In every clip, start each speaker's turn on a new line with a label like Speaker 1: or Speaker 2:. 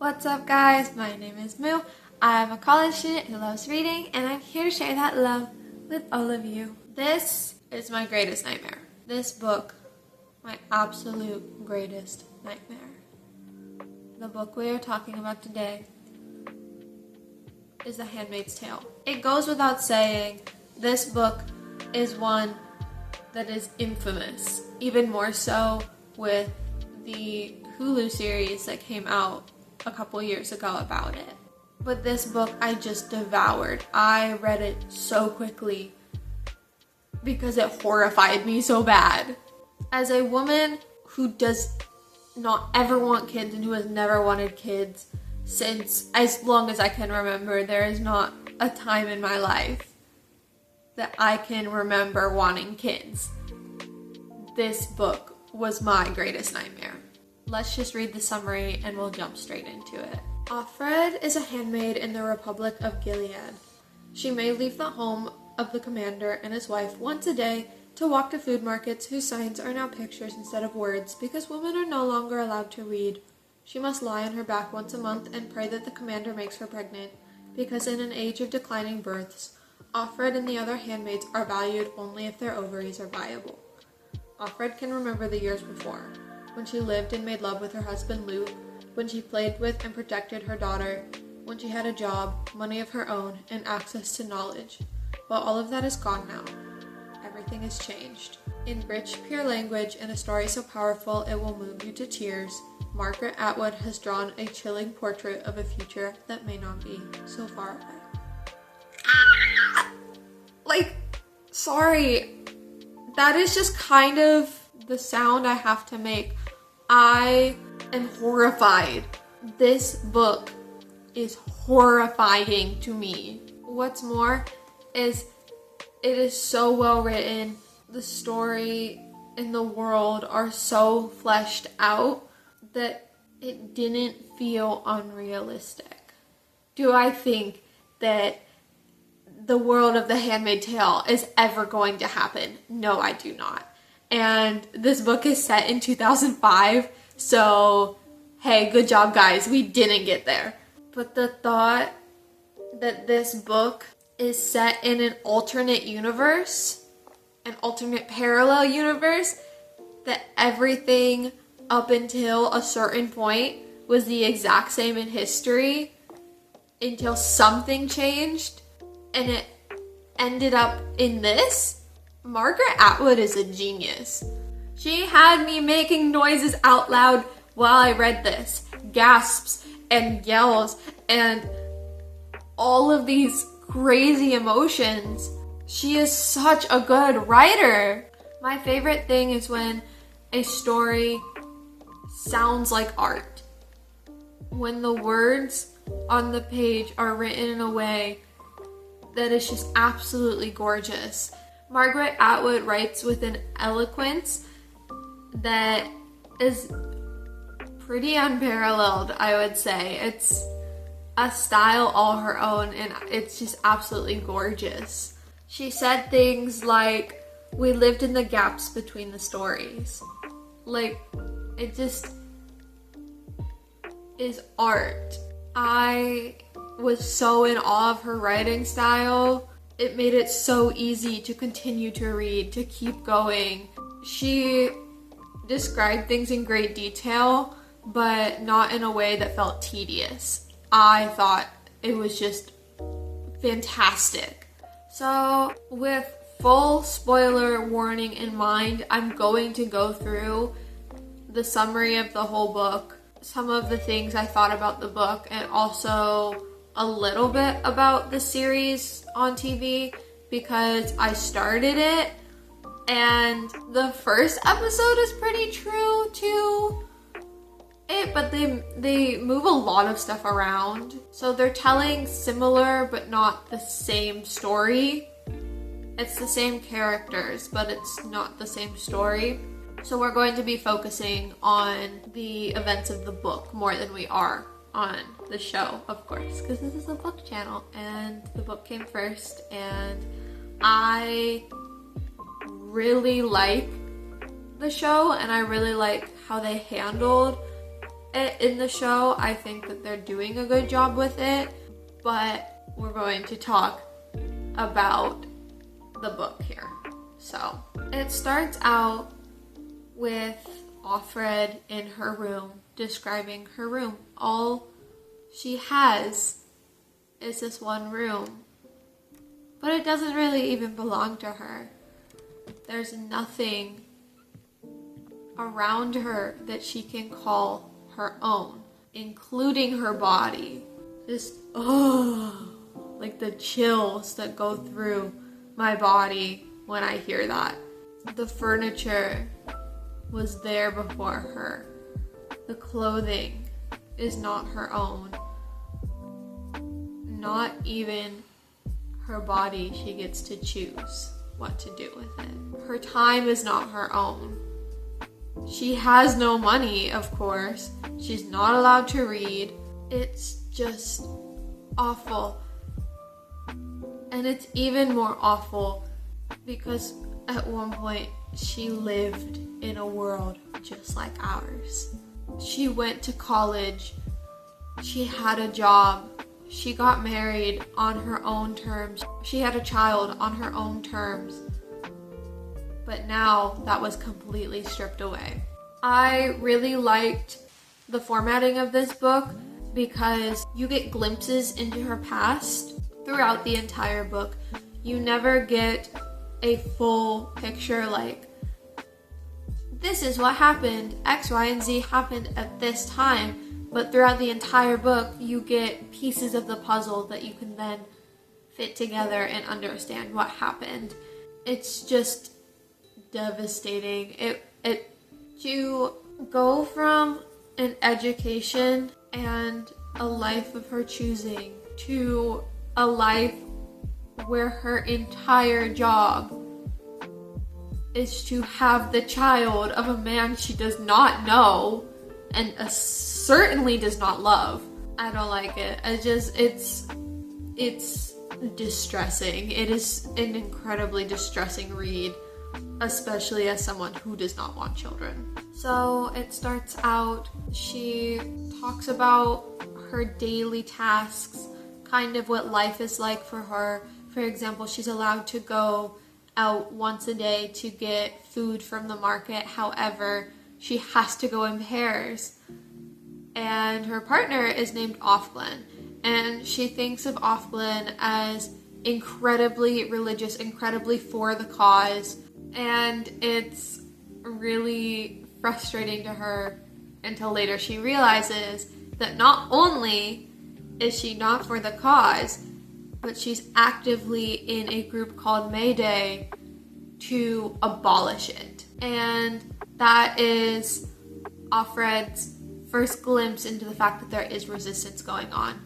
Speaker 1: What's up, guys? My name is Moo. I'm a college student who loves reading, and I'm here to share that love with all of you. This is my greatest nightmare. This book, my absolute greatest nightmare. The book we are talking about today is The Handmaid's Tale. It goes without saying, this book is one that is infamous, even more so with the Hulu series that came out a couple years ago about it. But this book I just devoured. I read it so quickly because it horrified me so bad. As a woman who does not ever want kids and who has never wanted kids since as long as I can remember, there is not a time in my life that I can remember wanting kids. This book was my greatest nightmare. Let's just read the summary and we'll jump straight into it. Offred is a handmaid in the Republic of Gilead. She may leave the home of the commander and his wife once a day to walk to food markets whose signs are now pictures instead of words because women are no longer allowed to read. She must lie on her back once a month and pray that the commander makes her pregnant because in an age of declining births, Offred and the other handmaids are valued only if their ovaries are viable. Offred can remember the years before, when she lived and made love with her husband Luke, when she played with and protected her daughter, when she had a job, money of her own, and access to knowledge. But all of that is gone now. Everything has changed. In rich, pure language and a story so powerful it will move you to tears, Margaret Atwood has drawn a chilling portrait of a future that may not be so far away. Sorry. That is just kind of the sound I have to make. I am horrified. This book is horrifying to me. What's more is it is so well written. The story and the world are so fleshed out that it didn't feel unrealistic. Do I think that the world of The Handmaid's Tale is ever going to happen? No, I do not. And this book is set in 2005, so hey, good job guys, we didn't get there. But the thought that this book is set in an alternate universe, an alternate parallel universe, that everything up until a certain point was the exact same in history until something changed and it ended up in this. Margaret Atwood is a genius. She had me making noises out loud while I read this. Gasps and yells and all of these crazy emotions. She is such a good writer. My favorite thing is when a story sounds like art. When the words on the page are written in a way that is just absolutely gorgeous. Margaret Atwood writes with an eloquence that is pretty unparalleled, I would say. It's a style all her own, and it's just absolutely gorgeous. She said things like, we lived in the gaps between the stories. It just is art. I was so in awe of her writing style. It made it so easy to continue to read, to keep going. She described things in great detail, but not in a way that felt tedious. I thought it was just fantastic. So, with full spoiler warning in mind, I'm going to go through the summary of the whole book, some of the things I thought about the book, and also a little bit about the series on TV because I started it and the first episode is pretty true to it, but they move a lot of stuff around. So they're telling similar but not the same story. It's the same characters, but it's not the same story. So we're going to be focusing on the events of the book more than we are on the show, of course, because this is a book channel and the book came first, and I really like the show and I really like how they handled In the show, I think that they're doing a good job with it, but we're going to talk about the book here. So, it starts out with Offred in her room, describing her room. All she has is this one room, but it doesn't really even belong to her. There's nothing around her that she can call her own, including her body. Just, like the chills that go through my body when I hear that. The furniture was there before her. The clothing is not her own. Not even her body, she gets to choose what to do with it. Her time is not her own. She has no money, of course. She's not allowed to read. It's just awful. And it's even more awful because at one point she lived in a world just like ours. She went to college. She had a job. She got married on her own terms. She had a child on her own terms. But now that was completely stripped away. I really liked the formatting of this book because you get glimpses into her past throughout the entire book. You never get a full picture like, this is what happened, X, Y, and Z happened at this time. But throughout the entire book, you get pieces of the puzzle that you can then fit together and understand what happened. It's just devastating. It to go from an education and a life of her choosing to a life where her entire job is to have the child of a man she does not know and certainly does not love. I don't like it. It's distressing. It is an incredibly distressing read, especially as someone who does not want children. So it starts out, she talks about her daily tasks, kind of what life is like for her. For example, she's allowed to go out once a day to get food from the market. However, she has to go in pairs. And her partner is named Offglen. And she thinks of Offglen as incredibly religious, incredibly for the cause. And it's really frustrating to her until later she realizes that not only is she not for the cause, but she's actively in a group called Mayday to abolish it. And that is Offred's first glimpse into the fact that there is resistance going on.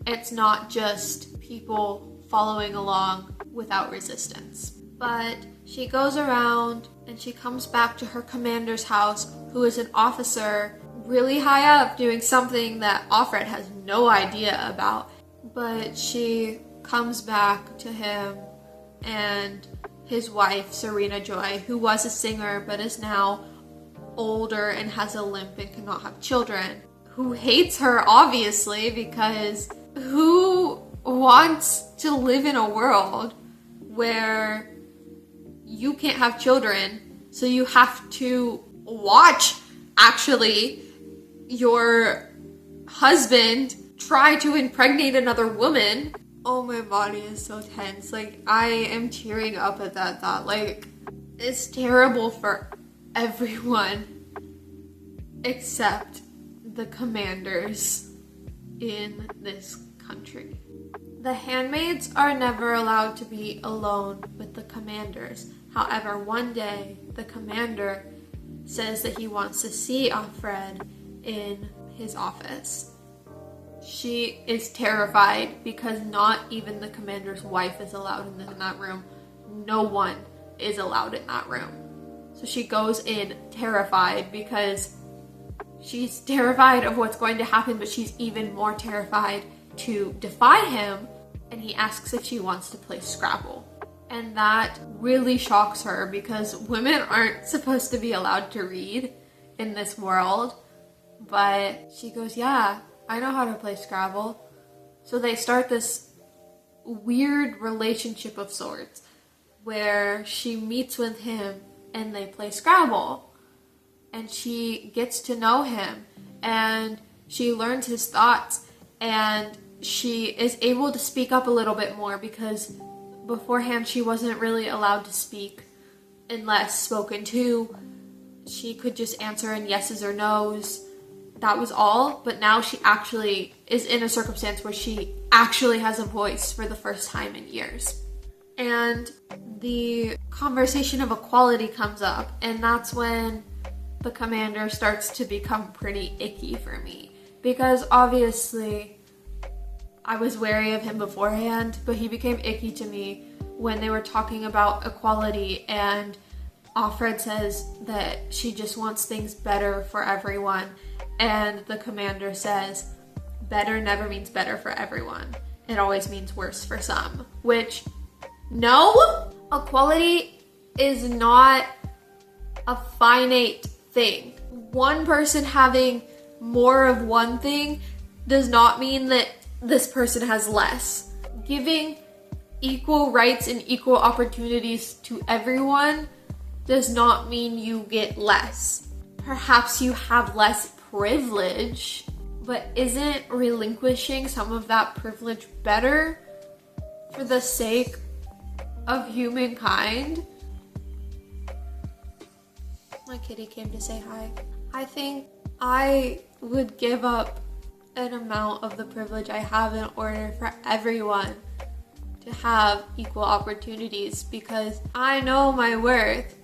Speaker 1: It's not just people following along without resistance. But she goes around and she comes back to her commander's house, who is an officer really high up doing something that Offred has no idea about. But she comes back to him and his wife, Serena Joy, who was a singer but is now older and has a limp and cannot have children, who hates her obviously, because who wants to live in a world where you can't have children, so you have to watch actually your husband try to impregnate another woman? Oh, my body is so tense. Like, I am tearing up at that thought. Like, it's terrible for everyone except the commanders in this country. The handmaids are never allowed to be alone with the commanders. However, one day, the commander says that he wants to see Offred in his office. She is terrified because not even the commander's wife is allowed in that room. No one is allowed in that room. So she goes in terrified because she's terrified of what's going to happen, but she's even more terrified to defy him. And he asks if she wants to play Scrabble. And that really shocks her because women aren't supposed to be allowed to read in this world. But she goes, yeah, I know how to play Scrabble. So they start this weird relationship of sorts where she meets with him and they play Scrabble. And she gets to know him and she learns his thoughts and she is able to speak up a little bit more because beforehand she wasn't really allowed to speak unless spoken to. She could just answer in yeses or nos. That was all. But now she actually is in a circumstance where she actually has a voice for the first time in years. And the conversation of equality comes up, and that's when the commander starts to become pretty icky for me. Because obviously I was wary of him beforehand, but he became icky to me when they were talking about equality, and Offred says that she just wants things better for everyone, and the commander says better never means better for everyone. It always means worse for some. Which, no, equality is not a finite thing. One person having more of one thing does not mean that this person has less. Giving equal rights and equal opportunities to everyone does not mean you get less. Perhaps you have less privilege, but isn't relinquishing some of that privilege better for the sake of humankind? My kitty came to say hi. I think I would give up an amount of the privilege I have in order for everyone to have equal opportunities, because I know my worth.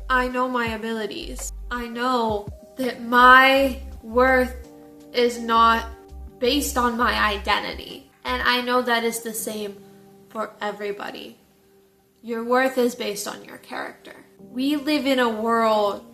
Speaker 1: I know my abilities. I know that my worth is not based on my identity. And I know that is the same for everybody. Your worth is based on your character. We live in a world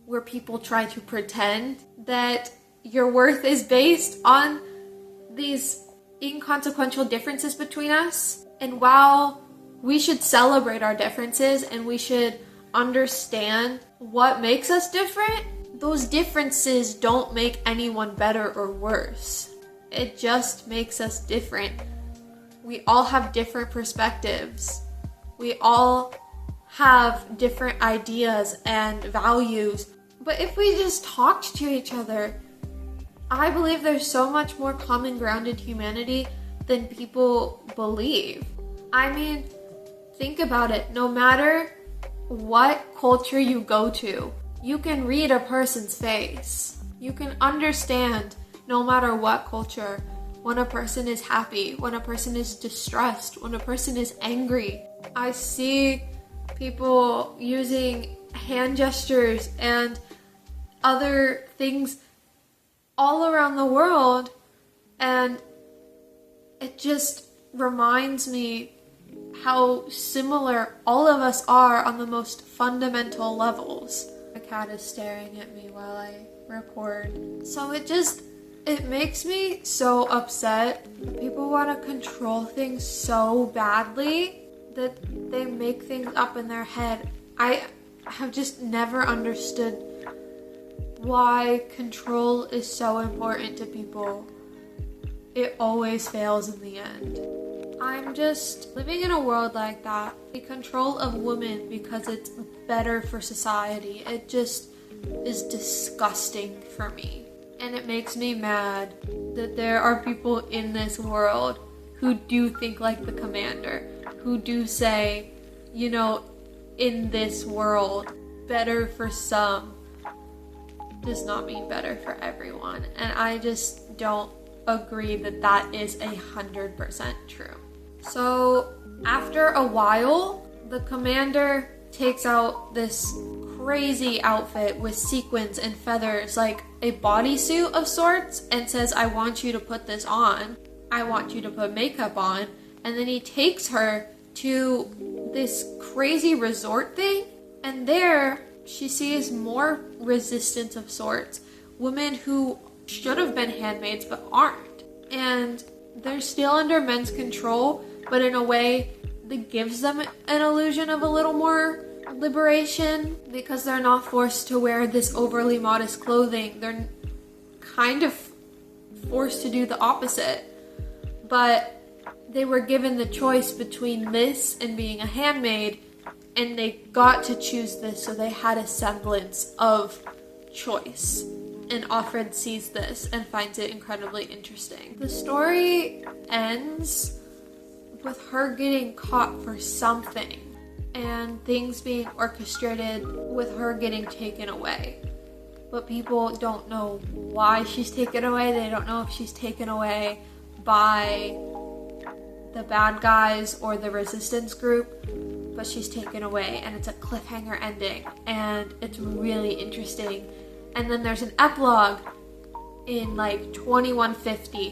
Speaker 1: where people try to pretend that your worth is based on these inconsequential differences between us. And while we should celebrate our differences and we should understand what makes us different, those differences don't make anyone better or worse. It just makes us different. We all have different perspectives. We all have different ideas and values. But if we just talked to each other, I believe there's so much more common ground in humanity than people believe. I mean, think about it. No matter what culture you go to, you can read a person's face. You can understand, no matter what culture, when a person is happy, when a person is distressed, when a person is angry. I see people using hand gestures and other things all around the world, and it just reminds me how similar all of us are on the most fundamental levels. My cat is staring at me while I record. So it makes me so upset that people want to control things so badly that they make things up in their head. I have just never understood why control is so important to people. It always fails in the end. I'm just living in a world like that. The control of women because it's better for society. It just is disgusting for me. And it makes me mad that there are people in this world who do think like the commander, who do say, you know, in this world, better for some does not mean better for everyone. And I just don't agree that that is 100% true. So after a while, the commander takes out this crazy outfit with sequins and feathers, like a bodysuit of sorts, and says, I want you to put this on. I want you to put makeup on. And then he takes her to this crazy resort thing, and there she sees more resistance of sorts. Women who should have been handmaids but aren't. And they're still under men's control, but in a way that gives them an illusion of a little more liberation because they're not forced to wear this overly modest clothing. They're kind of forced to do the opposite. But they were given the choice between this and being a handmaid, and they got to choose this, so they had a semblance of choice. And Offred sees this and finds it incredibly interesting. The story ends with her getting caught for something and things being orchestrated with her getting taken away. But people don't know why she's taken away. They don't know if she's taken away by the bad guys or the resistance group, but she's taken away, and it's a cliffhanger ending, and it's really interesting. And then there's an epilogue in like 2150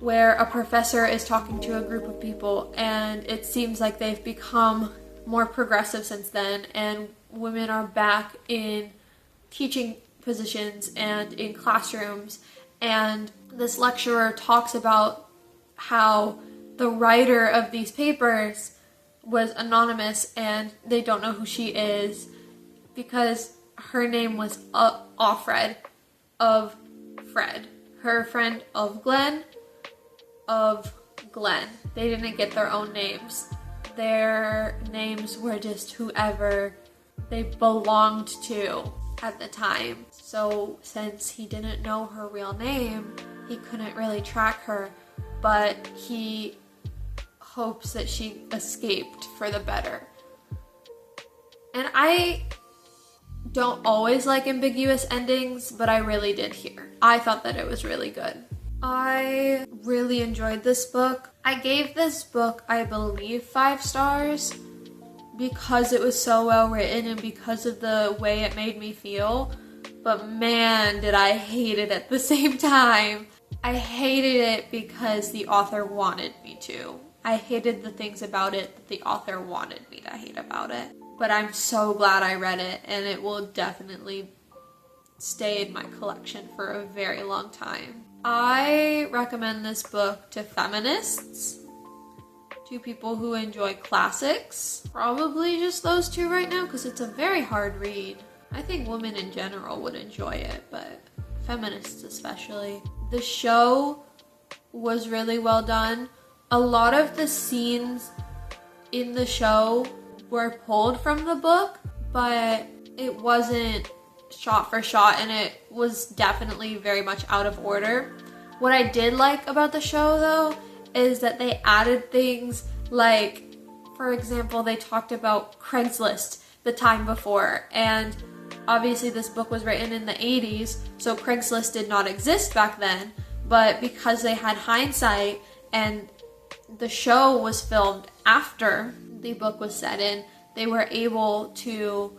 Speaker 1: where a professor is talking to a group of people, and it seems like they've become more progressive since then, and women are back in teaching positions and in classrooms. And this lecturer talks about how the writer of these papers was anonymous and they don't know who she is because her name was Offred of Fred, her friend of Glenn. They didn't get their own names. Their names were just whoever they belonged to at the time. So since he didn't know her real name, he couldn't really track her, but he hopes that she escaped for the better. And I don't always like ambiguous endings, but I really did here. I thought that it was really good. I really enjoyed this book. I gave this book, I believe, 5 stars because it was so well written and because of the way it made me feel. But man, did I hate it at the same time. I hated it because the author wanted me to. I hated the things about it that the author wanted me to hate about it. But I'm so glad I read it, and it will definitely stay in my collection for a very long time. I recommend this book to feminists, to people who enjoy classics, probably just those two right now because it's a very hard read. I think women in general would enjoy it, but feminists especially. The show was really well done. A lot of the scenes in the show were pulled from the book, but it wasn't shot for shot, and it was definitely very much out of order. What I did like about the show, though, is that they added things like, for example, they talked about Craigslist the time before, and obviously this book was written in the 80s, so Craigslist did not exist back then, but because they had hindsight and the show was filmed after the book was set in, they were able to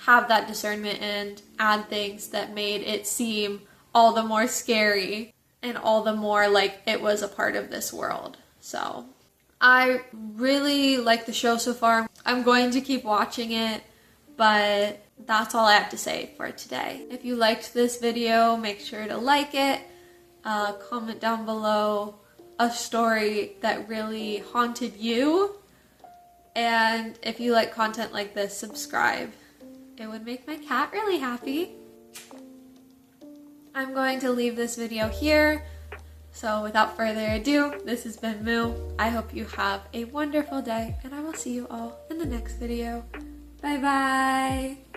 Speaker 1: have that discernment and add things that made it seem all the more scary and all the more like it was a part of this world. So I really like the show so far. I'm going to keep watching it, but that's all I have to say for today. If you liked this video, make sure to like it, comment down below a story that really haunted you, and if you like content like this, subscribe. It would make my cat really happy. I'm going to leave this video here, so without further ado, this has been Moo. I hope you have a wonderful day, and I will see you all in the next video. Bye bye!